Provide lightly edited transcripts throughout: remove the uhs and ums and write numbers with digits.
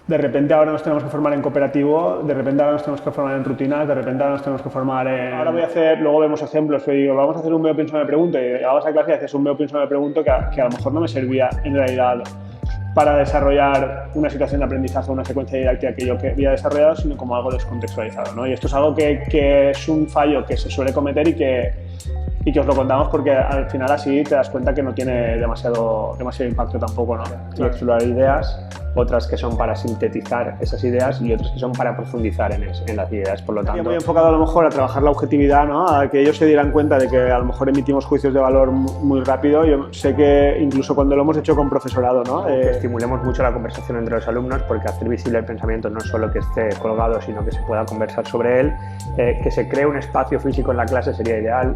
de repente ahora nos tenemos que formar en cooperativo, de repente ahora nos tenemos que formar en rutinas, de repente ahora nos tenemos que formar en... Ahora voy a hacer, luego vemos ejemplos, pero digo, vamos a hacer un veo, pienso, me pregunto, y llegabas a clase y haces un veo, pienso, me pregunto que a lo mejor no me servía en realidad para desarrollar una situación de aprendizaje, una secuencia didáctica que yo había desarrollado, sino como algo descontextualizado, ¿no? Y esto es algo que es un fallo que se suele cometer y que os lo contamos porque al final así te das cuenta que no tiene demasiado impacto tampoco, ¿no? Y explorar ideas, otras que son para sintetizar esas ideas y otras que son para profundizar en las ideas. Por lo tanto, muy enfocado a lo mejor a trabajar la objetividad, ¿no? A que ellos se dieran cuenta de que a lo mejor emitimos juicios de valor muy rápido. Yo sé que incluso cuando lo hemos hecho con profesorado, ¿no? Que estimulemos mucho la conversación entre los alumnos, porque hacer visible el pensamiento no es solo que esté colgado, sino que se pueda conversar sobre él, que se cree un espacio físico en la clase sería ideal,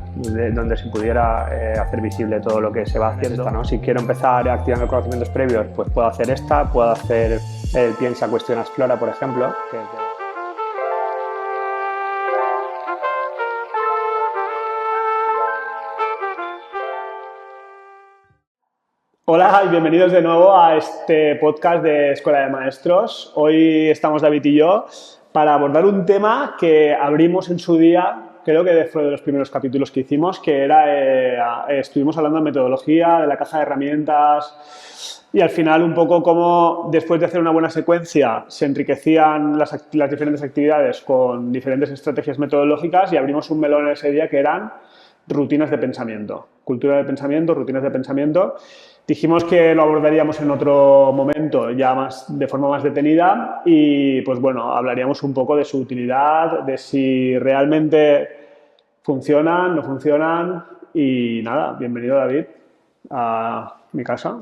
donde se pudiera hacer visible todo lo que se va haciendo, ¿no? Si quiero empezar activando conocimientos previos, pues puedo hacer puedo hacer el piensa, cuestiona, explora, por ejemplo. Hola y bienvenidos de nuevo a este podcast de Escuela de Maestros. Hoy estamos David y yo para abordar un tema que abrimos en su día, creo que fue de los primeros capítulos que hicimos, que era, estuvimos hablando de metodología, de la caja de herramientas y al final un poco cómo después de hacer una buena secuencia se enriquecían las diferentes actividades con diferentes estrategias metodológicas y abrimos un melón ese día que eran rutinas de pensamiento, cultura de pensamiento, rutinas de pensamiento. Dijimos que lo abordaríamos en otro momento, ya de forma más detenida y pues bueno, hablaríamos un poco de su utilidad, de si realmente funcionan, no funcionan y nada, bienvenido David a mi casa.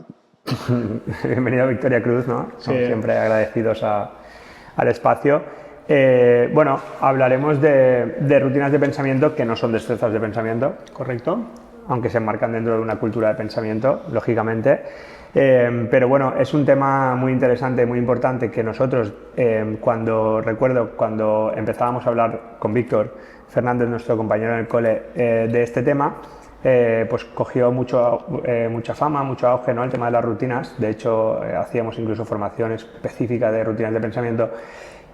Bienvenido a Victoria Cruz, ¿no? Sí. Siempre agradecidos al espacio. Bueno, hablaremos de rutinas de pensamiento que no son destrezas de pensamiento. Correcto. Aunque se enmarcan dentro de una cultura de pensamiento, lógicamente. Pero bueno, es un tema muy interesante, muy importante, que nosotros, cuando empezábamos a hablar con Víctor Fernández, nuestro compañero en el cole, de este tema, pues cogió mucha fama, mucho auge, ¿no? El tema de las rutinas. De hecho, hacíamos incluso formación específica de rutinas de pensamiento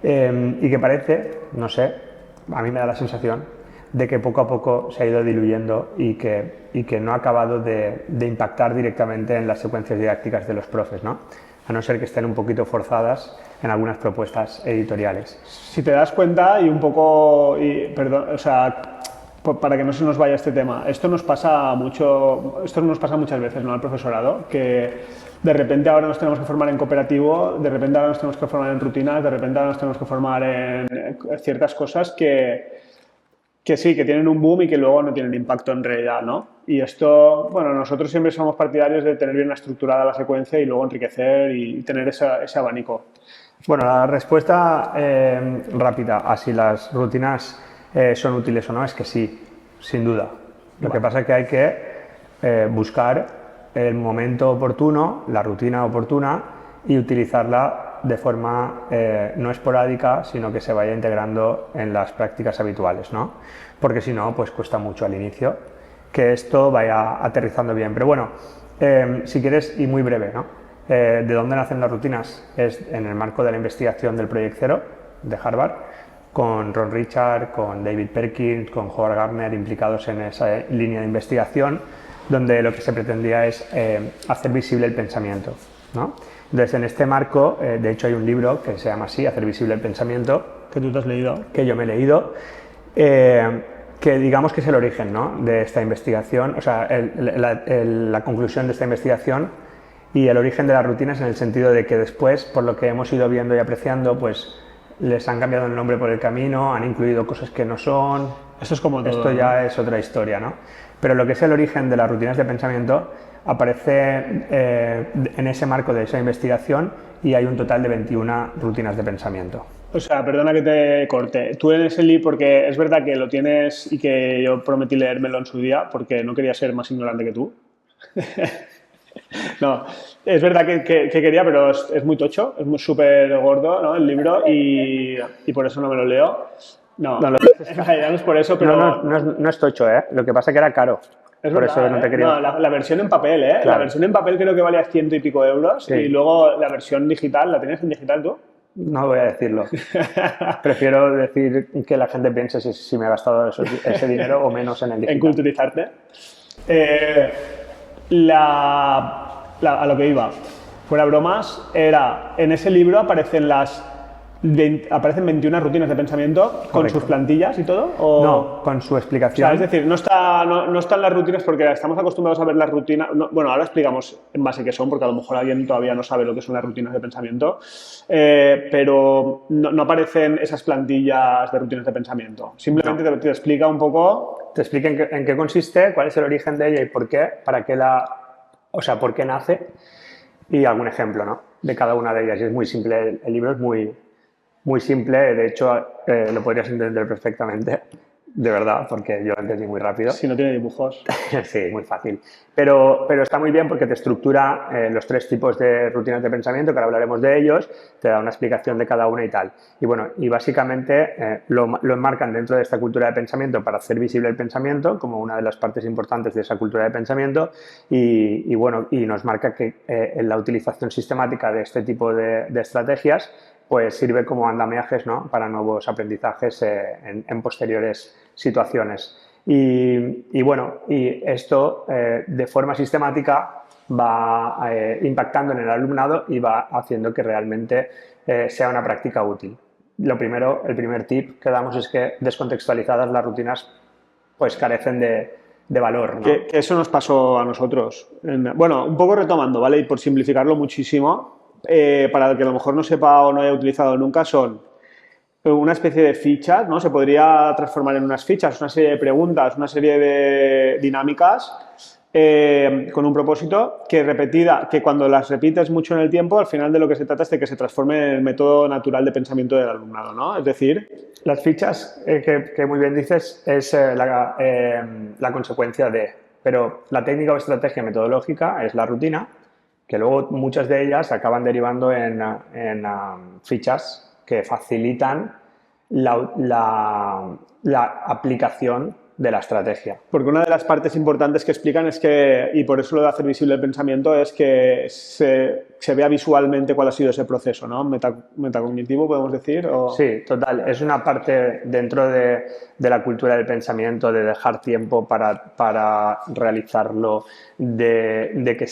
y que parece, no sé, a mí me da la sensación de que poco a poco se ha ido diluyendo y que no ha acabado de impactar directamente en las secuencias didácticas de los profes, ¿no? A no ser que estén un poquito forzadas en algunas propuestas editoriales. Si te das cuenta y un poco, perdón, o sea, para que no se nos vaya este tema, esto nos pasa muchas veces, ¿no? Al profesorado, que de repente ahora nos tenemos que formar en cooperativo, de repente ahora nos tenemos que formar en rutinas, de repente ahora nos tenemos que formar en ciertas cosas que sí, que tienen un boom y que luego no tienen impacto en realidad, ¿no? Y esto, bueno, nosotros siempre somos partidarios de tener bien estructurada la secuencia y luego enriquecer y tener ese abanico. Bueno, la respuesta rápida a si las rutinas son útiles o no es que sí, sin duda. Lo que pasa es que hay que buscar el momento oportuno, la rutina oportuna y utilizarla de forma no esporádica, sino que se vaya integrando en las prácticas habituales, ¿no? Porque si no, pues cuesta mucho al inicio que esto vaya aterrizando bien. Pero bueno, si quieres, y muy breve, ¿no? ¿De dónde nacen las rutinas? Es en el marco de la investigación del Proyecto Zero de Harvard, con Ron Richard, con David Perkins, con Howard Gardner implicados en esa línea de investigación, donde lo que se pretendía es hacer visible el pensamiento, ¿no? Entonces, en este marco, de hecho hay un libro que se llama así, Hacer visible el pensamiento. ¿Que tú te has leído? Que yo me he leído, que digamos que es el origen, ¿no? De esta investigación, o sea, la conclusión de esta investigación y el origen de las rutinas en el sentido de que después, por lo que hemos ido viendo y apreciando, pues les han cambiado el nombre por el camino, han incluido cosas que no son. Esto es como todo, esto ya es otra historia, ¿no? Pero lo que es el origen de las rutinas de pensamiento aparece en ese marco de esa investigación y hay un total de 21 rutinas de pensamiento. O sea, perdona que te corte. Tú en ese libro, porque es verdad que lo tienes y que yo prometí leérmelo en su día porque no quería ser más ignorante que tú. No, es verdad que quería, pero es muy tocho, es muy súper gordo, ¿no? El libro y por eso no me lo leo. No, no es por eso, pero... No es tocho, ¿eh? Lo que pasa es que era caro. Es por verdad, eso no te quería... No, la versión en papel, ¿eh? Claro. La versión en papel creo que valía 100 y pico euros sí. Y luego la versión digital, ¿la tienes en digital tú? No voy a decirlo. Prefiero decir que la gente piense si me he gastado ese dinero o menos en el digital. En culturizarte. A lo que iba, fuera bromas, era, en ese libro aparecen aparecen 21 rutinas de pensamiento. Correcto. Con sus plantillas y todo. No, con su explicación. O sea, es decir, no están las rutinas porque estamos acostumbrados a ver las rutinas. Bueno, ahora explicamos en base qué son, porque a lo mejor alguien todavía no sabe lo que son las rutinas de pensamiento, pero no aparecen esas plantillas de rutinas de pensamiento. Simplemente te explica un poco. Te explica en qué consiste, cuál es el origen de ella y por qué, por qué nace, y algún ejemplo, ¿no?, de cada una de ellas. Y es muy simple, el libro es muy simple, de hecho lo podrías entender perfectamente, de verdad, porque yo lo entendí muy rápido. Si no tiene dibujos. Sí, muy fácil. Pero está muy bien porque te estructura los 3 tipos de rutinas de pensamiento, que ahora hablaremos de ellos, te da una explicación de cada una y tal. Y bueno, y básicamente lo enmarcan dentro de esta cultura de pensamiento para hacer visible el pensamiento como una de las partes importantes de esa cultura de pensamiento y nos marca que la utilización sistemática de este tipo de estrategias pues sirve como andamiajes, ¿no?, para nuevos aprendizajes en posteriores situaciones. Y esto de forma sistemática va impactando en el alumnado y va haciendo que realmente sea una práctica útil. El primer tip que damos es que descontextualizadas las rutinas pues carecen de valor, ¿no? Que eso nos pasó a nosotros. Bueno, un poco retomando, ¿vale? Y por simplificarlo muchísimo, para el que a lo mejor no sepa o no haya utilizado nunca, son una especie de fichas, ¿no? Se podría transformar en unas fichas, una serie de preguntas, una serie de dinámicas con un propósito que cuando las repites mucho en el tiempo, al final de lo que se trata es de que se transforme en el método natural de pensamiento del alumnado, ¿no? Es decir, las fichas, que muy bien dices, es la consecuencia de, pero la técnica o estrategia metodológica es la rutina, que luego muchas de ellas acaban derivando en fichas que facilitan la aplicación de la estrategia. Porque una de las partes importantes que explican es que, y por eso lo de hacer visible el pensamiento, es que se vea visualmente cuál ha sido ese proceso, ¿no? Metacognitivo, podemos decir. ¿O? Sí, total. Es una parte dentro de la cultura del pensamiento, de dejar tiempo para realizarlo, de que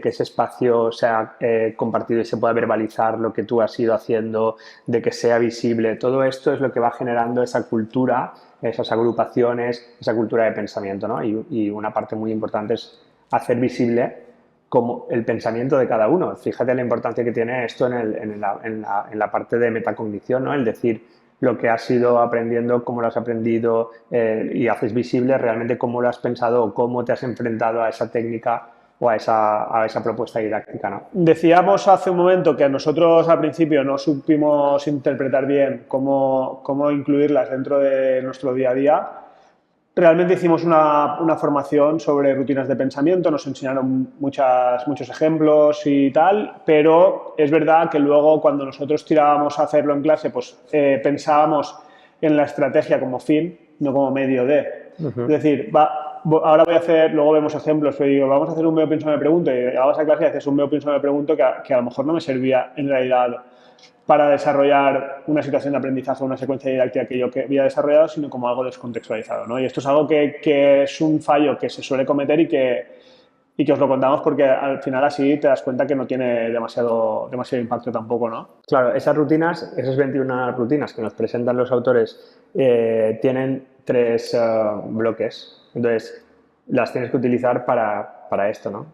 ese espacio sea compartido y se pueda verbalizar lo que tú has ido haciendo, de que sea visible. Todo esto es lo que va generando esa cultura, esas agrupaciones, esa cultura de pensamiento, ¿no? Y una parte muy importante es hacer visible como el pensamiento de cada uno. Fíjate la importancia que tiene esto en la parte de metacognición, ¿no? El decir lo que has ido aprendiendo, cómo lo has aprendido y haces visible realmente cómo lo has pensado o cómo te has enfrentado a esa técnica o a esa propuesta didáctica, ¿no? Decíamos hace un momento que nosotros al principio no supimos interpretar bien cómo incluirlas dentro de nuestro día a día. Realmente hicimos una formación sobre rutinas de pensamiento, nos enseñaron muchos ejemplos y tal, pero es verdad que luego cuando nosotros tirábamos a hacerlo en clase, pues pensábamos en la estrategia como fin, no como medio de. Es decir, ahora voy a hacer, luego vemos ejemplos, pero digo, vamos a hacer un veo, pienso, me pregunto, y llegabas a clase y haces un veo, pienso, me pregunto que a lo mejor no me servía en realidad para desarrollar una situación de aprendizaje o una secuencia didáctica que yo había desarrollado, sino como algo descontextualizado, ¿no? Y esto es algo que es un fallo que se suele cometer y que os lo contamos porque al final así te das cuenta que no tiene demasiado impacto tampoco, ¿no? Claro, esas 21 rutinas que nos presentan los autores tienen 3 bloques. Entonces, las tienes que utilizar para esto, ¿no?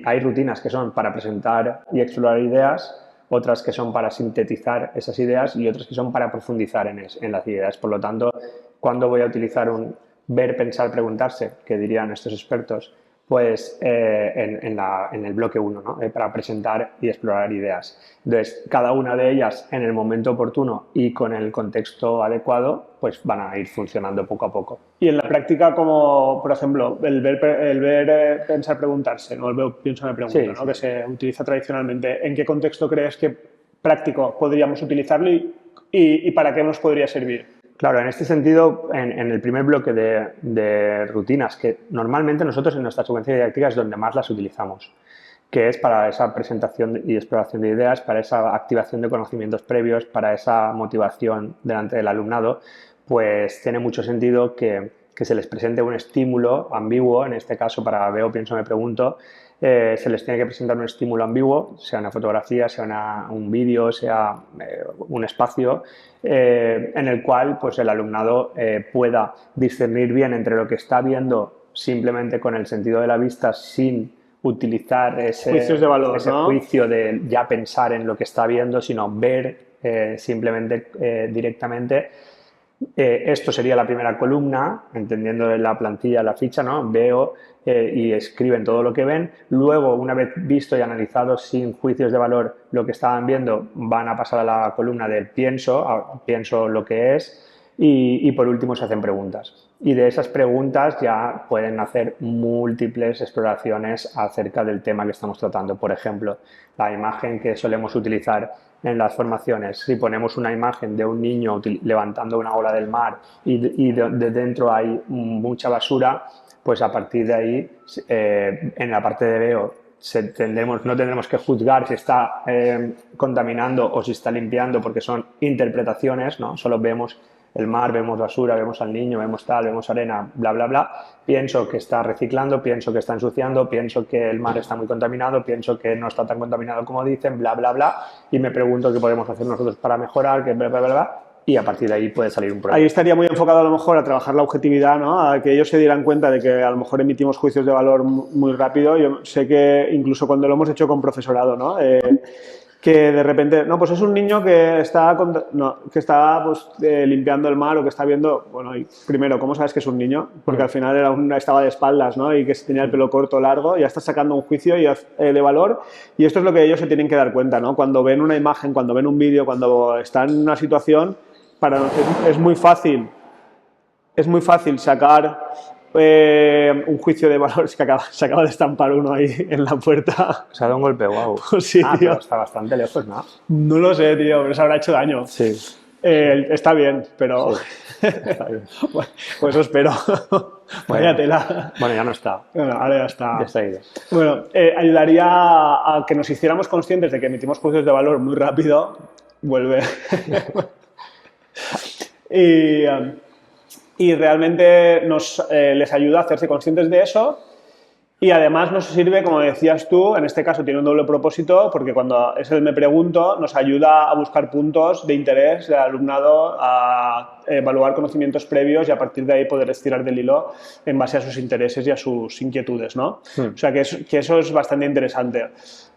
Hay rutinas que son para presentar y explorar ideas, otras que son para sintetizar esas ideas y otras que son para profundizar en las ideas. Por lo tanto, ¿cuándo voy a utilizar un ver, pensar, preguntarse, que dirían estos expertos? Pues en el bloque 1, ¿no? Para presentar y explorar ideas. Entonces, cada una de ellas en el momento oportuno y con el contexto adecuado, pues van a ir funcionando poco a poco. Y en la práctica, como por ejemplo, el ver pensar, preguntarse, ¿no? El ver, pienso, me pregunto, sí, ¿no? Sí. Que se utiliza tradicionalmente. ¿En qué contexto crees que práctico podríamos utilizarlo y para qué nos podría servir? Claro, en este sentido, en el primer bloque de rutinas, que normalmente nosotros en nuestra secuencia didáctica es donde más las utilizamos, que es para esa presentación y exploración de ideas, para esa activación de conocimientos previos, para esa motivación delante del alumnado, pues tiene mucho sentido que se les presente un estímulo ambiguo, en este caso para veo, pienso, me pregunto, se les tiene que presentar un estímulo ambiguo, sea una fotografía, sea un vídeo, sea un espacio, en el cual pues, el alumnado pueda discernir bien entre lo que está viendo simplemente con el sentido de la vista sin utilizar Juicios de valor, ese ¿no? juicio de ya pensar en lo que está viendo, sino ver simplemente directamente. Esto sería la primera columna, entendiendo la plantilla, la ficha, ¿no? Veo y escriben todo lo que ven. Luego, una vez visto y analizado sin juicios de valor lo que estaban viendo, van a pasar a la columna del pienso, pienso lo que es, y por último se hacen preguntas. Y de esas preguntas ya pueden hacer múltiples exploraciones acerca del tema que estamos tratando. Por ejemplo, la imagen que solemos utilizar en las formaciones. Si ponemos una imagen de un niño levantando una ola del mar y de dentro hay mucha basura, pues a partir de ahí, en la parte de veo, no tendremos que juzgar si está contaminando o si está limpiando, porque son interpretaciones, ¿no? Solo vemos el mar, vemos basura, vemos al niño, vemos tal, vemos arena, bla, bla, bla. Pienso que está reciclando, pienso que está ensuciando, pienso que el mar está muy contaminado, pienso que no está tan contaminado como dicen, bla, bla, bla. Y me pregunto qué podemos hacer nosotros para mejorar, que bla, bla, bla, bla. Y a partir de ahí puede salir un problema. Ahí estaría muy enfocado a lo mejor a trabajar la objetividad, ¿no? A que ellos se dieran cuenta de que a lo mejor emitimos juicios de valor muy rápido. Yo sé que incluso cuando lo hemos hecho con profesorado, ¿no? Que de repente, no, pues es un niño que está, pues, limpiando el mar o que está viendo, bueno, y primero, ¿cómo sabes que es un niño? Porque al final estaba de espaldas, ¿no? Y que tenía el pelo corto, largo, ya está sacando un juicio de valor, y esto es lo que ellos se tienen que dar cuenta, ¿no? Cuando ven una imagen, cuando ven un vídeo, cuando están en una situación, es muy fácil sacar un juicio de valor. Es que se acaba de estampar uno ahí en la puerta. Se ha dado un golpe, wow. Sí, tío. Pero está bastante lejos, ¿no? No lo sé, tío, pero se habrá hecho daño. Sí. Está bien, pero... Sí, está bien. Bueno, pues eso espero. Vaya tela. Bueno, ya no está. Bueno, ahora ya está. Ya está ido. Bueno, ayudaría a que nos hiciéramos conscientes de que emitimos juicios de valor muy rápido. Vuelve. Y realmente les ayuda a hacerse conscientes de eso, y además nos sirve, como decías tú, en este caso tiene un doble propósito, porque cuando es el me pregunto nos ayuda a buscar puntos de interés del alumnado, a evaluar conocimientos previos y a partir de ahí poder estirar del hilo en base a sus intereses y a sus inquietudes, ¿no? Sí. O sea que eso es bastante interesante. Sí.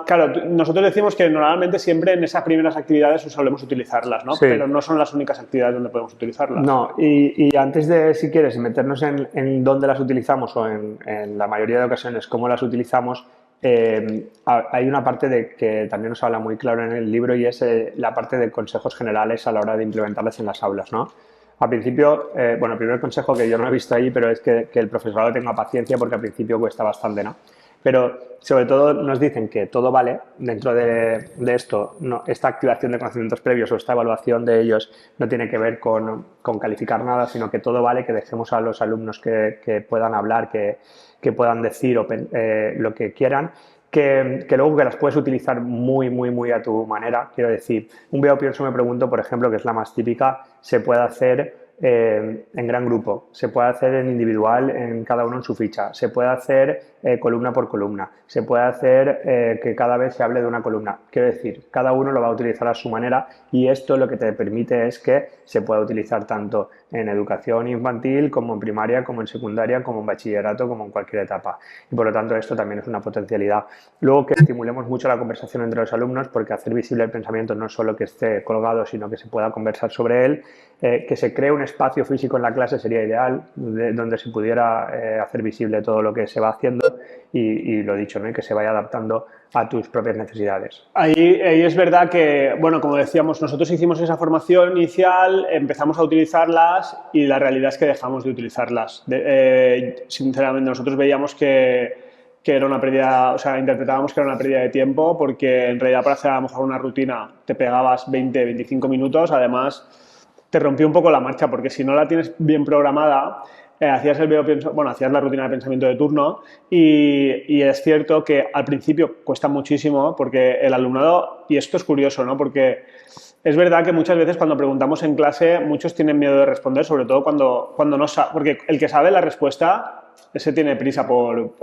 Claro, nosotros decimos que normalmente siempre en esas primeras actividades solemos utilizarlas, ¿no? Sí. Pero no son las únicas actividades donde podemos utilizarlas. No, y antes de, si quieres, meternos en dónde las utilizamos o en la mayoría de ocasiones cómo las utilizamos, hay una parte de que también nos habla muy claro en el libro, y es la parte de consejos generales a la hora de implementarlas en las aulas, ¿no? Al principio, bueno, el primer consejo que yo no he visto ahí, pero es que el profesorado tenga paciencia, porque al principio cuesta bastante, ¿no? Pero sobre todo nos dicen que todo vale dentro de esto. No, esta activación de conocimientos previos o esta evaluación de ellos no tiene que ver con calificar nada, sino que todo vale, que dejemos a los alumnos que puedan hablar, que puedan decir lo que quieran, que luego que las puedes utilizar muy, muy, muy a tu manera. Quiero decir, un veo, pienso, me pregunto, por ejemplo, que es la más típica, se puede hacer en gran grupo, se puede hacer en individual, en cada uno en su ficha, se puede hacer columna por columna, se puede hacer que cada vez se hable de una columna. Quiero decir, cada uno lo va a utilizar a su manera, y esto lo que te permite es que se pueda utilizar tanto en educación infantil como en primaria, como en secundaria, como en bachillerato, como en cualquier etapa. Y por lo tanto esto también es una potencialidad. Luego, que estimulemos mucho la conversación entre los alumnos, porque hacer visible el pensamiento no es solo que esté colgado, sino que se pueda conversar sobre él. Que se cree un espacio físico en la clase sería ideal, donde se pudiera hacer visible todo lo que se va haciendo, y lo dicho, ¿no? Y que se vaya adaptando a tus propias necesidades. Ahí es verdad que, bueno, como decíamos, nosotros hicimos esa formación inicial, empezamos a utilizarlas y la realidad es que dejamos de utilizarlas. Sinceramente, nosotros veíamos que era una pérdida, o sea, interpretábamos que era una pérdida de tiempo, porque en realidad para hacer a lo mejor una rutina te pegabas 20-25 minutos, además te rompió un poco la marcha, porque si no la tienes bien programada, hacías hacías la rutina de pensamiento de turno y es cierto que al principio cuesta muchísimo porque el alumnado, y esto es curioso, ¿no? Porque es verdad que muchas veces cuando preguntamos en clase, muchos tienen miedo de responder, sobre todo cuando no sabe, porque el que sabe la respuesta, ese tiene prisa por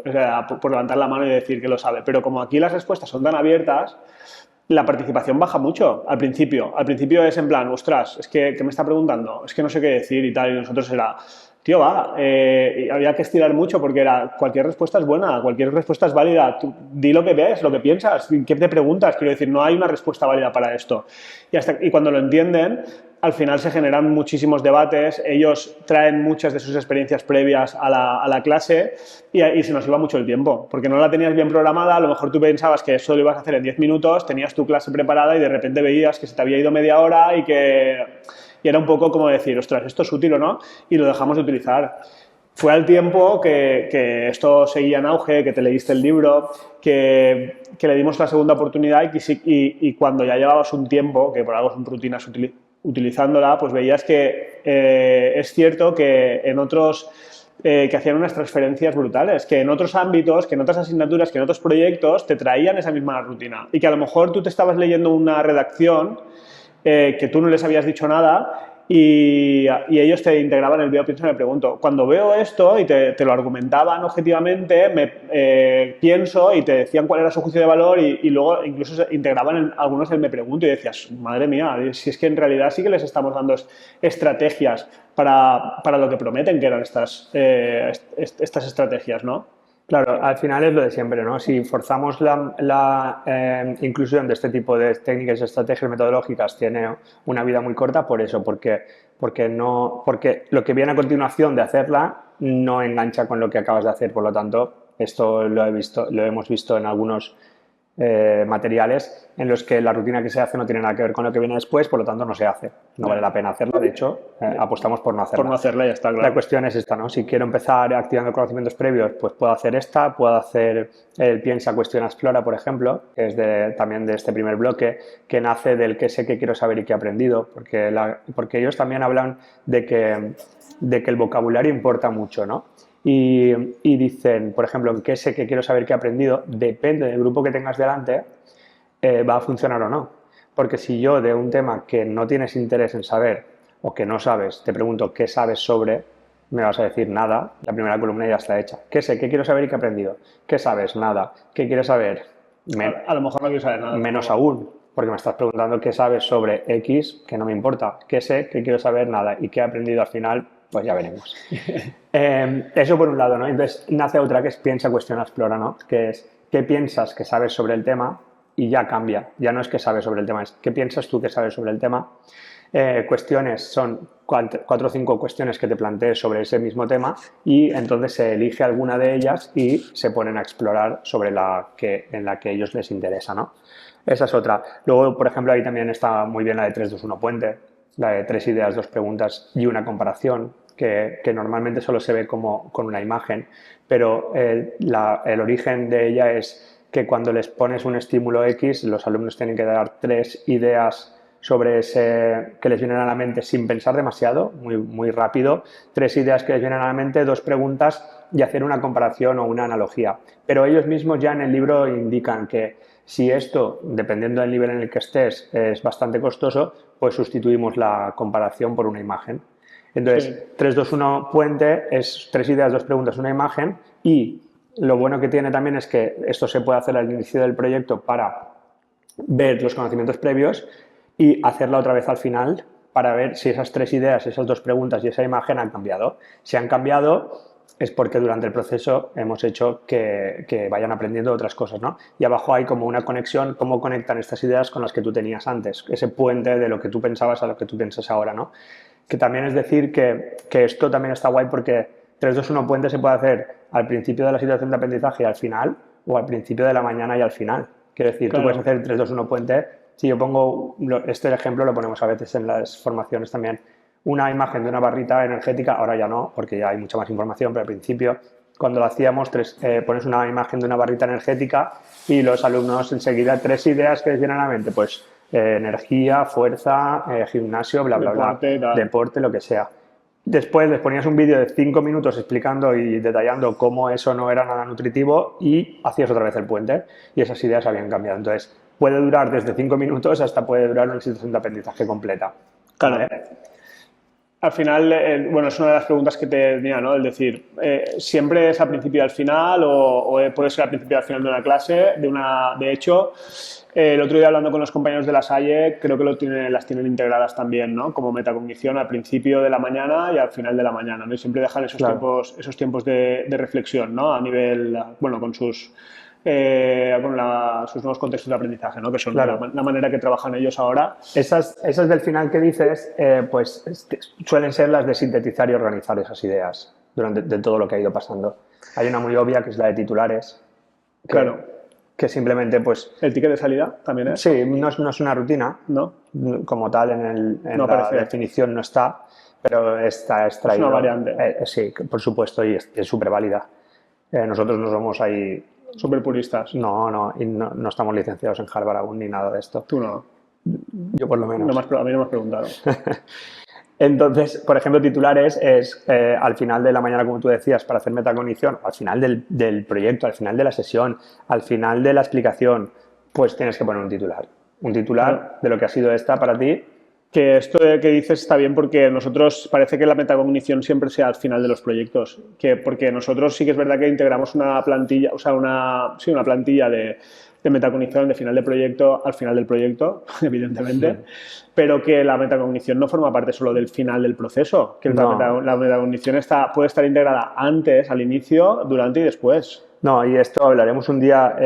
levantar la mano y decir que lo sabe, pero como aquí las respuestas son tan abiertas, la participación baja mucho al principio. Al principio es en plan, ostras, es que ¿qué me está preguntando? Es que no sé qué decir y tal, y nosotros era, tío, y había que estirar mucho porque era, cualquier respuesta es buena, cualquier respuesta es válida, tú, di lo que ves, lo que piensas, qué te preguntas, quiero decir, no hay una respuesta válida para esto. Y cuando lo entienden, al final se generan muchísimos debates, ellos traen muchas de sus experiencias previas a la clase y se nos iba mucho el tiempo, porque no la tenías bien programada, a lo mejor tú pensabas que eso lo ibas a hacer en 10 minutos, tenías tu clase preparada y de repente veías que se te había ido media hora y era un poco como decir, ostras, ¿esto es útil o no? Y lo dejamos de utilizar. Fue al tiempo que esto seguía en auge, que te leíste el libro, que le dimos la segunda oportunidad y cuando ya llevabas un tiempo, que por algo son rutinas utilizándola, pues veías que es cierto que en otros que hacían unas transferencias brutales, que en otros ámbitos, que en otras asignaturas, que en otros proyectos te traían esa misma rutina y que a lo mejor tú te estabas leyendo una redacción que tú no les habías dicho nada y ellos te integraban el veo, pienso, me pregunto. Cuando veo esto y te lo argumentaban objetivamente, pienso y te decían cuál era su juicio de valor y luego incluso integraban algunos el me pregunto y decías, madre mía, si es que en realidad sí que les estamos dando estrategias para lo que prometen que eran estas estrategias, ¿no? Claro, al final es lo de siempre, ¿no? Si forzamos la inclusión de este tipo de técnicas y estrategias metodológicas, tiene una vida muy corta por eso, porque lo que viene a continuación de hacerla no engancha con lo que acabas de hacer. Por lo tanto, esto lo hemos visto en algunos materiales en los que la rutina que se hace no tiene nada que ver con lo que viene después, por lo tanto no se hace. No vale la pena hacerlo, de hecho, apostamos por no hacerla. Por no hacerla, ya está, claro. La cuestión es esta, ¿no? Si quiero empezar activando conocimientos previos, pues puedo hacer esta, puedo hacer el piensa, cuestiona, explora, por ejemplo, que es también de este primer bloque, que nace del qué sé, qué quiero saber y qué he aprendido, porque ellos también hablan de que el vocabulario importa mucho, ¿no? Y dicen, por ejemplo, en qué sé, qué quiero saber, qué he aprendido, depende del grupo que tengas delante, va a funcionar o no. Porque si yo de un tema que no tienes interés en saber o que no sabes, te pregunto qué sabes sobre, me vas a decir nada, la primera columna ya está hecha. ¿Qué sé? ¿Qué quiero saber y qué he aprendido? ¿Qué sabes? Nada. ¿Qué quieres saber? A lo mejor no quiero saber nada. Menos aún, porque me estás preguntando qué sabes sobre X, que no me importa. ¿Qué sé? ¿Qué quiero saber? Nada. ¿Y qué he aprendido al final? Pues ya veremos. Eso por un lado, ¿no? Entonces nace otra que es piensa, cuestiona, explora, ¿no? Que es qué piensas que sabes sobre el tema y ya cambia. Ya no es qué sabes sobre el tema, es qué piensas tú que sabes sobre el tema. Cuestiones son 4 o 5 cuestiones que te plantees sobre ese mismo tema y entonces se elige alguna de ellas y se ponen a explorar sobre en la que a ellos les interesa, ¿no? Esa es otra. Luego, por ejemplo, ahí también está muy bien la de 3-2-1 puente, la de 3 ideas, 2 preguntas y una comparación, que normalmente solo se ve con una imagen, pero el origen de ella es que cuando les pones un estímulo X, los alumnos tienen que dar 3 ideas sobre ese que les vienen a la mente sin pensar demasiado, muy, muy rápido, 3 ideas que les vienen a la mente, 2 preguntas y hacer una comparación o una analogía. Pero ellos mismos ya en el libro indican que si esto, dependiendo del nivel en el que estés, es bastante costoso, pues sustituimos la comparación por una imagen. Entonces, 3-2-1 puente es 3 ideas, 2 preguntas, una imagen y lo bueno que tiene también es que esto se puede hacer al inicio del proyecto para ver los conocimientos previos y hacerla otra vez al final para ver si esas 3 ideas, esas 2 preguntas y esa imagen han cambiado. Si han cambiado es porque durante el proceso hemos hecho que vayan aprendiendo otras cosas, ¿no? Y abajo hay como una conexión, cómo conectan estas ideas con las que tú tenías antes, ese puente de lo que tú pensabas a lo que tú piensas ahora, ¿no? Que también es decir que esto también está guay porque 3-2-1 puente se puede hacer al principio de la situación de aprendizaje y al final, o al principio de la mañana y al final. Quiero decir, claro, tú puedes hacer 3-2-1 puente. Si yo pongo, este ejemplo lo ponemos a veces en las formaciones también, una imagen de una barrita energética, ahora ya no, porque ya hay mucha más información, pero al principio, cuando lo hacíamos, pones una imagen de una barrita energética y los alumnos enseguida 3 ideas que les vienen a la mente, pues energía, fuerza, gimnasio, bla, bla, Deporte, bla, tal. deporte, lo que sea. Después les ponías un vídeo de 5 minutos explicando y detallando cómo eso no era nada nutritivo y hacías otra vez el puente y esas ideas habían cambiado. Entonces, puede durar desde 5 minutos hasta puede durar una situación de aprendizaje completa. Claro. ¿Vale? Al final, bueno, es una de las preguntas que te tenía, ¿no? Es decir, ¿siempre es al principio y al final o puede ser al principio y al final de una clase? De hecho, el otro día hablando con los compañeros de la Salle, creo que las tienen integradas también, ¿no? Como metacognición al principio de la mañana y al final de la mañana, ¿no? Y siempre dejan Claro. esos tiempos de reflexión, ¿no? A nivel, bueno, con sus sus nuevos contextos de aprendizaje, ¿no? Que son Claro. la manera que trabajan ellos ahora. Esas del final que dices, pues suelen ser las de sintetizar y organizar esas ideas durante de todo lo que ha ido pasando. Hay una muy obvia que es la de titulares, Claro. que simplemente, pues, ¿El ticket de salida también es? sí, no es una rutina, ¿No? como tal en No la aparece. definición no está, pero está extraído. Es una variante. Sí, por supuesto, y es súper válida. Nosotros no somos ahí, Súper puristas. y no estamos licenciados en Harvard aún ni nada de esto. Tú no. Yo por lo menos. A mí no me has preguntado. Entonces, por ejemplo, titulares es al final de la mañana, como tú decías, para hacer metacognición, al final del proyecto, al final de la sesión, al final de la explicación, pues tienes que poner un titular. Un titular de lo que ha sido esta para ti. Que esto que dices está bien porque nosotros parece que la metacognición siempre sea al final de los proyectos. Porque nosotros sí que es verdad que integramos una plantilla, o sea, una plantilla de metacognición de final de proyecto al final del proyecto, evidentemente, pero que la metacognición no forma parte solo del final del proceso, que No. la metacognición puede estar integrada antes, al inicio, durante y después. No, y esto hablaremos un día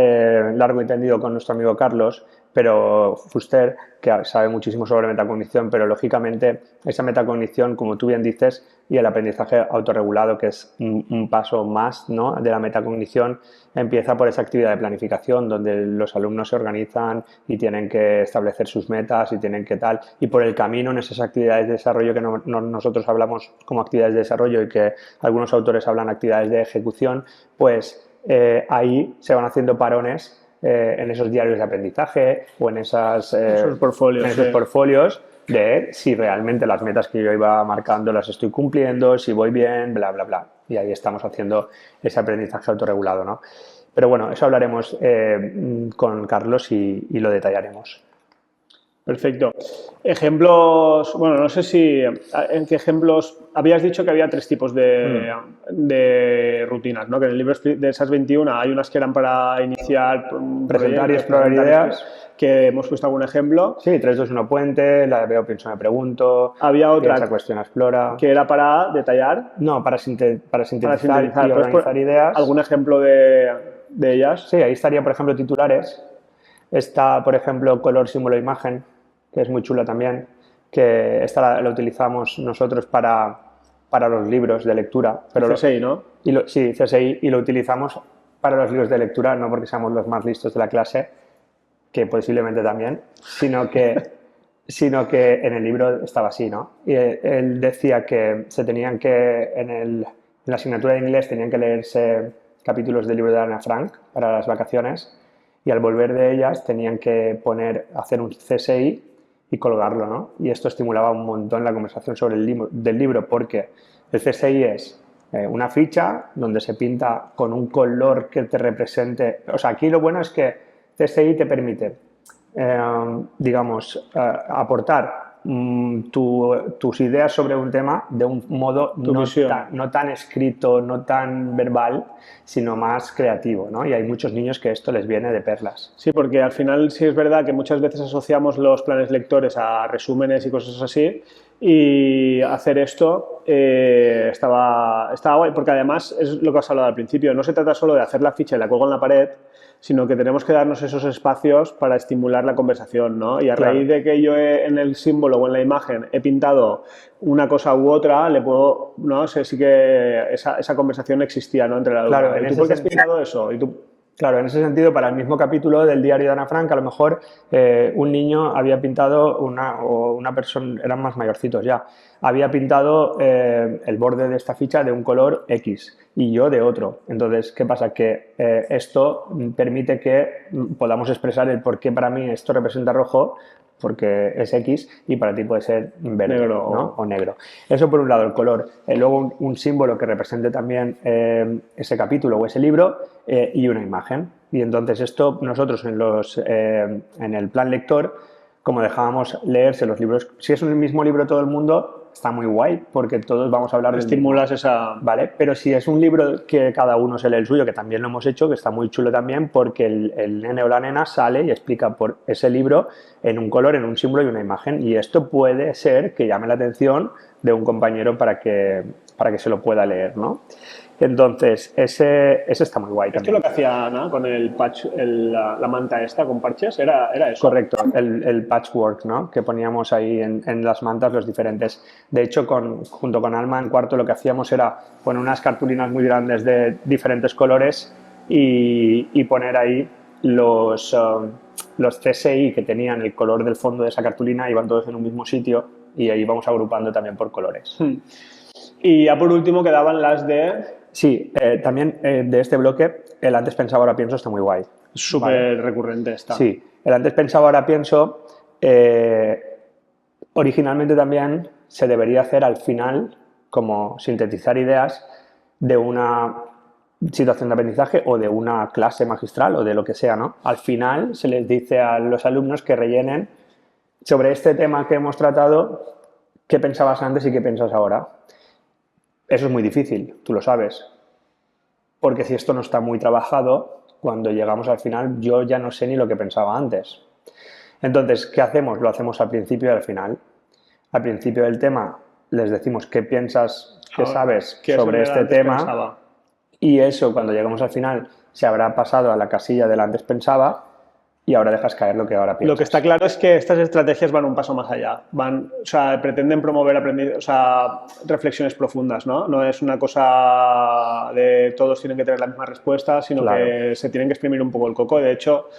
largo y tendido con nuestro amigo Carlos, pero Fuster, que sabe muchísimo sobre metacognición, pero lógicamente esa metacognición, como tú bien dices, y el aprendizaje autorregulado, que es un paso más, ¿no?, de la metacognición, empieza por esa actividad de planificación, donde los alumnos se organizan y tienen que establecer sus metas y tienen que tal, y por el camino en esas actividades de desarrollo que nosotros hablamos como actividades de desarrollo y que algunos autores hablan actividades de ejecución, pues ahí se van haciendo parones en esos diarios de aprendizaje o en esos portfolios de si realmente las metas que yo iba marcando las estoy cumpliendo, si voy bien, bla, bla, bla. Y ahí estamos haciendo ese aprendizaje autorregulado, ¿no? Pero bueno, eso hablaremos con Carlos y lo detallaremos. Perfecto. Ejemplos, bueno, no sé si, ¿en qué ejemplos? Habías dicho que había 3 tipos de rutinas, ¿no? Que en el libro de esas 21 hay unas que eran para iniciar Presentar y explorar ideas. Que hemos puesto algún ejemplo. Sí, 3, 2, 1, puente, la de veo, pienso, me pregunto. Había otra esa cuestión explora. que era para detallar. No, para sintetizar y organizar ideas. ¿Algún ejemplo de ellas? Sí, ahí estaría, por ejemplo, titulares. Está, por ejemplo, color, símbolo, imagen, que es muy chula también, que esta la utilizamos nosotros para los libros de lectura. Pero CSI, ¿no? Sí, CSI, y lo utilizamos para los libros de lectura, no porque seamos los más listos de la clase, que posiblemente también, sino que en el libro estaba así, ¿no? Y él decía que en la asignatura de inglés tenían que leerse capítulos del libro de Ana Frank para las vacaciones, y al volver de ellas tenían que hacer un CSI y colgarlo, ¿no? Y esto estimulaba un montón la conversación sobre del libro, porque el CSI es una ficha donde se pinta con un color que te represente. O sea, aquí lo bueno es que CSI te permite, digamos, aportar tus ideas sobre un tema de un modo no tan escrito, no tan verbal, sino más creativo, ¿no? Y hay muchos niños que esto les viene de perlas. Sí, porque al final sí es verdad que muchas veces asociamos los planes lectores a resúmenes y cosas así, y hacer esto estaba guay, porque además es lo que has hablado al principio, no se trata solo de hacer la ficha y la cuelgo en la pared, sino que tenemos que darnos esos espacios para estimular la conversación, ¿no? Y a raíz de que yo en el símbolo o en la imagen he pintado una cosa u otra, le puedo, ¿no? Sí que esa conversación existía, ¿no? Entre la alumna. Claro, ¿Y tú por qué has pintado eso? ¿Y tú? Claro, en ese sentido, para el mismo capítulo del diario de Ana Frank, a lo mejor un niño había pintado o una persona, eran más mayorcitos ya, había pintado el borde de esta ficha de un color X y yo de otro. Entonces, ¿qué pasa? Que esto permite que podamos expresar el por qué para mí esto representa rojo porque es X, y para ti puede ser verde, Negro. ¿no? O negro. Eso por un lado, el color. Luego un símbolo que represente también ese capítulo o ese libro y una imagen. Y entonces esto nosotros en el plan lector, como dejábamos leerse los libros, si es un mismo libro todo el mundo, está muy guay, porque todos vamos a hablar del Estimulas mismo, esa... ¿vale? Pero si es un libro que cada uno se lee el suyo, que también lo hemos hecho, que está muy chulo también, porque el nene o la nena sale y explica por ese libro en un color, en un símbolo y una imagen. Y esto puede ser que llame la atención de un compañero para que se lo pueda leer, ¿no? Entonces, ese está muy guay Esto es también. lo que hacía Ana con el patch, la manta esta con parches, era eso. Correcto, el patchwork, ¿no? Que poníamos ahí en las mantas los diferentes. De hecho, junto con Alma en cuarto lo que hacíamos era poner unas cartulinas muy grandes de diferentes colores y poner ahí los CSI que tenían el color del fondo de esa cartulina, iban todos en un mismo sitio y ahí vamos agrupando también por colores. Y ya por último quedaban las de... Sí, también de este bloque, el antes pensaba, ahora pienso está muy guay. Súper recurrente esta. Sí, el antes pensaba, ahora pienso, originalmente también se debería hacer al final, como sintetizar ideas de una situación de aprendizaje o de una clase magistral o de lo que sea, ¿no? Al final se les dice a los alumnos que rellenen sobre este tema que hemos tratado, qué pensabas antes y qué piensas ahora. Eso es muy difícil, tú lo sabes, porque si esto no está muy trabajado, cuando llegamos al final yo ya no sé ni lo que pensaba antes. Entonces, ¿qué hacemos? Lo hacemos al principio y al final. Al principio del tema les decimos qué piensas, qué sabes sobre este tema, pensaba. y eso cuando llegamos al final se habrá pasado a la casilla del antes pensaba y ahora dejas caer lo que ahora piensas. Lo que está claro es que estas estrategias van un paso más allá. O sea, pretenden promover reflexiones profundas, ¿no? No es una cosa de todos tienen que tener la misma respuesta, sino Claro. que se tienen que exprimir un poco el coco. De hecho,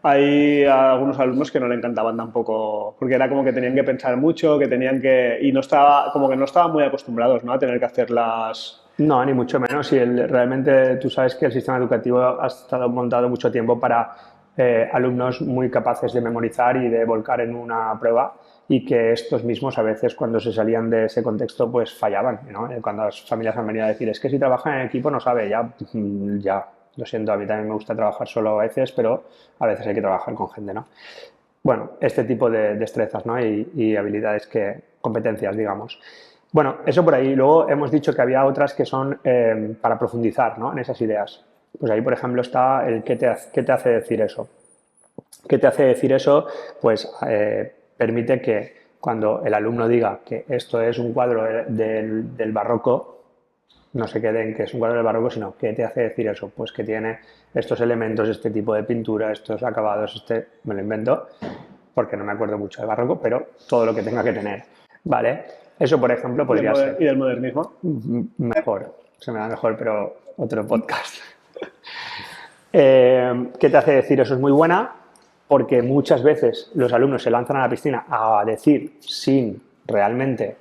hay algunos alumnos que no le encantaban tampoco, porque era como que tenían que pensar mucho, que tenían que... Y no estaba, como que no estaban muy acostumbrados, ¿no? A tener que hacer las... No, ni mucho menos. Y realmente tú sabes que el sistema educativo ha estado montado mucho tiempo para alumnos muy capaces de memorizar y de volcar en una prueba, y que estos mismos a veces cuando se salían de ese contexto pues fallaban, ¿no? Cuando las familias han venido a decir es que si trabajan en equipo no sabe, ya, lo siento, a mí también me gusta trabajar solo a veces, pero a veces hay que trabajar con gente, ¿no? Bueno, este tipo de destrezas, ¿no? y habilidades, competencias, digamos. Bueno, eso por ahí. Luego hemos dicho que había otras que son para profundizar, ¿no? En esas ideas. Pues ahí, por ejemplo, está el qué te hace decir eso. ¿Qué te hace decir eso? Pues permite que cuando el alumno diga que esto es un cuadro del barroco, no se quede en que es un cuadro del barroco, sino ¿qué te hace decir eso? Pues que tiene estos elementos, este tipo de pintura, estos acabados, me lo invento, porque no me acuerdo mucho de barroco, pero todo lo que tenga que tener, ¿vale? Eso, por ejemplo, podría ser. ¿Y del modernismo? Mejor, se me da mejor, pero otro podcast. ¿Qué te hace decir eso? Es muy buena, porque muchas veces los alumnos se lanzan a la piscina a decir sin realmente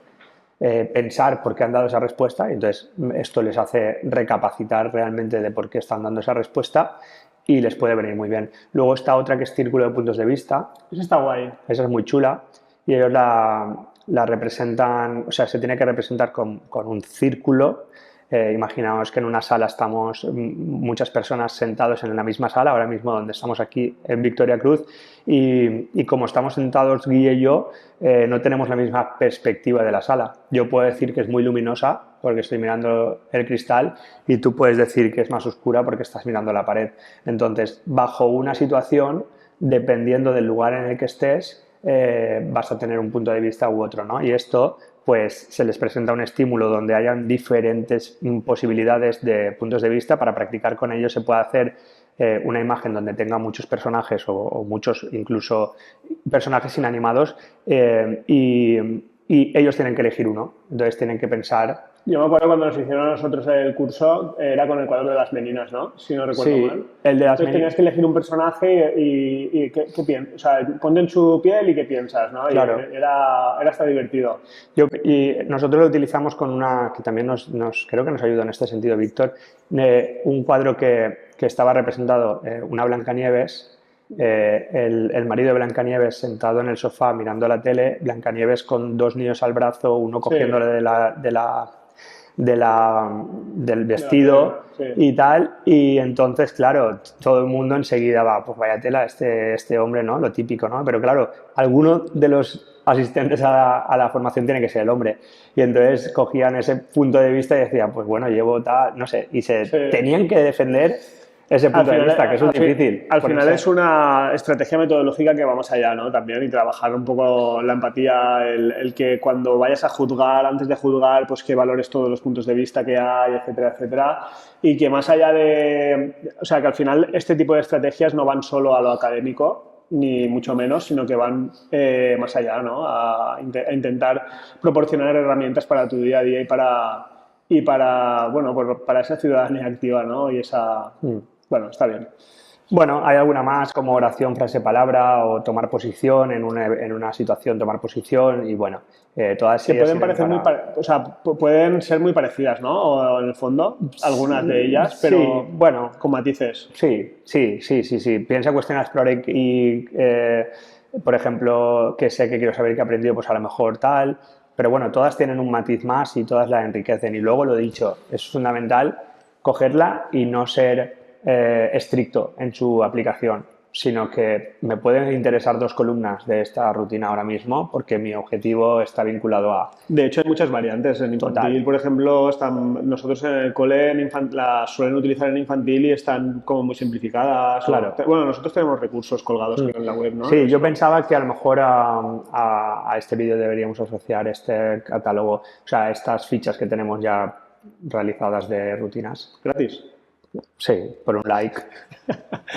pensar por qué han dado esa respuesta, y entonces esto les hace recapacitar realmente de por qué están dando esa respuesta y les puede venir muy bien. Luego está otra que es círculo de puntos de vista. Eso está guay. Esa es muy chula y ellos la representan, o sea, se tiene que representar con un círculo. Imaginaos que en una sala estamos muchas personas sentados en la misma sala, ahora mismo donde estamos aquí en Victoria Cruz, y como estamos sentados Guille y yo, no tenemos la misma perspectiva de la sala. Yo puedo decir que es muy luminosa porque estoy mirando el cristal, y tú puedes decir que es más oscura porque estás mirando la pared. Entonces, bajo una situación, dependiendo del lugar en el que estés, vas a tener un punto de vista u otro, ¿no? Y esto, pues se les presenta un estímulo donde hayan diferentes posibilidades de puntos de vista. Para practicar con ellos se puede hacer una imagen donde tenga muchos personajes o muchos incluso personajes inanimados, y ellos tienen que elegir uno. Entonces tienen que pensar. Yo me acuerdo cuando nos hicieron a nosotros el curso, era con el cuadro de las meninas, ¿no? Si no recuerdo mal. El de las Entonces tenías que elegir un personaje y ¿qué piensas? O sea, ponte en su piel y qué piensas, ¿no? Claro. Y era hasta divertido. Y nosotros lo utilizamos con una que también creo que nos ayuda en este sentido, Víctor, un cuadro que estaba representado una Blancanieves, el marido de Blancanieves sentado en el sofá mirando la tele, Blancanieves con 2 niños al brazo, uno cogiéndole del vestido sí. y tal, y entonces, claro, todo el mundo enseguida va, pues vaya tela, este hombre, ¿no? Lo típico, ¿no? Pero claro, alguno de los asistentes a la formación tiene que ser el hombre, y entonces cogían ese punto de vista y decían, pues bueno, llevo tal, no sé, y se tenían que defender ese punto de vista, que eso es difícil. Al final es una estrategia metodológica que va más allá, ¿no? También, y trabajar un poco la empatía, el que cuando vayas a juzgar, antes de juzgar, pues que valores todos los puntos de vista que hay, etcétera, etcétera. Y que más allá o sea, que al final este tipo de estrategias no van solo a lo académico, ni mucho menos, sino que van más allá, ¿no? A intentar proporcionar herramientas para tu día a día y para bueno, para esa ciudadanía activa, ¿no? Y esa... Bueno, está bien. Bueno, hay alguna más como oración, frase, palabra o tomar posición en una situación, tomar posición y bueno, todas se pueden parecer o sea, pueden ser muy parecidas, ¿no? O en el fondo, algunas de ellas, pero sí, bueno, con matices. Sí. Piensa en cuestión explorar y, por ejemplo, que sé que quiero saber que he aprendido, pues a lo mejor tal, pero bueno, todas tienen un matiz más y todas la enriquecen. Y luego lo dicho, es fundamental cogerla y no ser estricto en su aplicación, sino que me pueden interesar 2 columnas de esta rutina ahora mismo porque mi objetivo está vinculado a... De hecho, hay muchas variantes. En infantil, Total. por ejemplo, nosotros en el cole las suelen utilizar en infantil y están como muy simplificadas. Claro. Bueno, nosotros tenemos recursos colgados en la web, ¿no? Sí, yo pensaba que a lo mejor a este vídeo deberíamos asociar este catálogo, o sea, estas fichas que tenemos ya realizadas de rutinas. Gratis. Sí, por un like.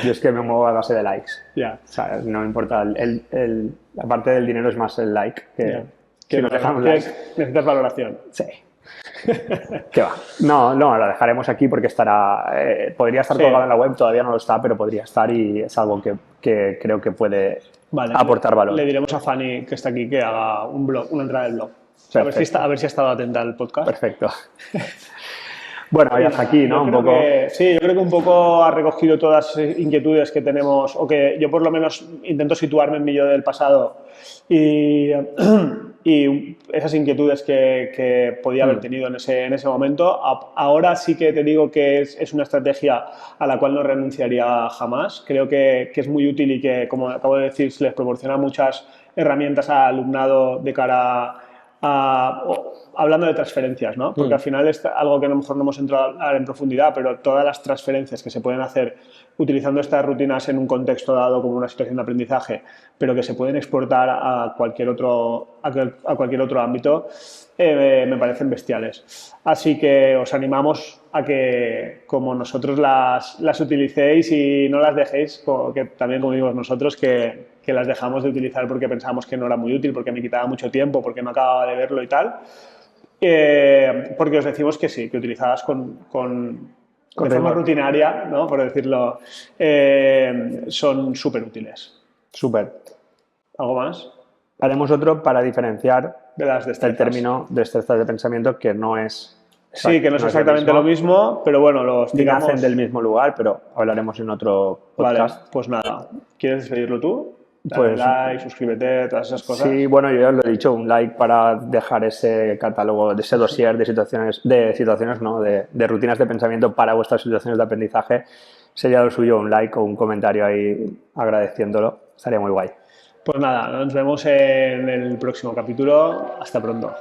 Yo es que me muevo a base de likes. Ya. O sea, no me importa. La parte del dinero es más el like. Que si nos dejamos like. Necesitas valoración. Sí. ¿Qué va? No, la dejaremos aquí porque podría estar colgado en la web, todavía no lo está, pero podría estar y es algo que creo que puede aportar valor. Le diremos a Fanny, que está aquí, que haga una entrada del blog. A ver si ha estado atenta al podcast. Perfecto. Bueno, ya hasta aquí, ¿no? Yo creo que un poco ha recogido todas las inquietudes que tenemos, o que yo por lo menos intento situarme en mi yo del pasado y esas inquietudes que podía haber tenido en ese momento. Ahora sí que te digo que es una estrategia a la cual no renunciaría jamás. Creo que es muy útil y que, como acabo de decir, les proporciona muchas herramientas al alumnado de cara hablando de transferencias, ¿no? Porque al final es algo que a lo mejor no hemos entrado en profundidad, pero todas las transferencias que se pueden hacer utilizando estas rutinas en un contexto dado como una situación de aprendizaje, pero que se pueden exportar a cualquier otro ámbito, me parecen bestiales. Así que os animamos a que, como nosotros las utilicéis y no las dejéis, que también como digo nosotros, que las dejamos de utilizar porque pensamos que no era muy útil, porque me quitaba mucho tiempo, porque no acababa de verlo y tal. Porque os decimos que sí, que utilizadas de forma rutinaria, ¿no? Por decirlo, son súper útiles. Súper. ¿Algo más? Haremos otro para diferenciar de las destrezas. El término destrezas de pensamiento, que no es... Sí, que no es exactamente lo mismo, pero bueno, nacen del mismo lugar, pero hablaremos en otro podcast. Vale, pues nada. ¿Quieres despedirlo tú? Dale like, suscríbete, todas esas cosas. Sí, bueno, yo ya lo he dicho, un like para dejar ese catálogo, ese dossier de rutinas de pensamiento para vuestras situaciones de aprendizaje. Sería lo suyo, un like o un comentario ahí agradeciéndolo. Estaría muy guay. Pues nada, nos vemos en el próximo capítulo. Hasta pronto.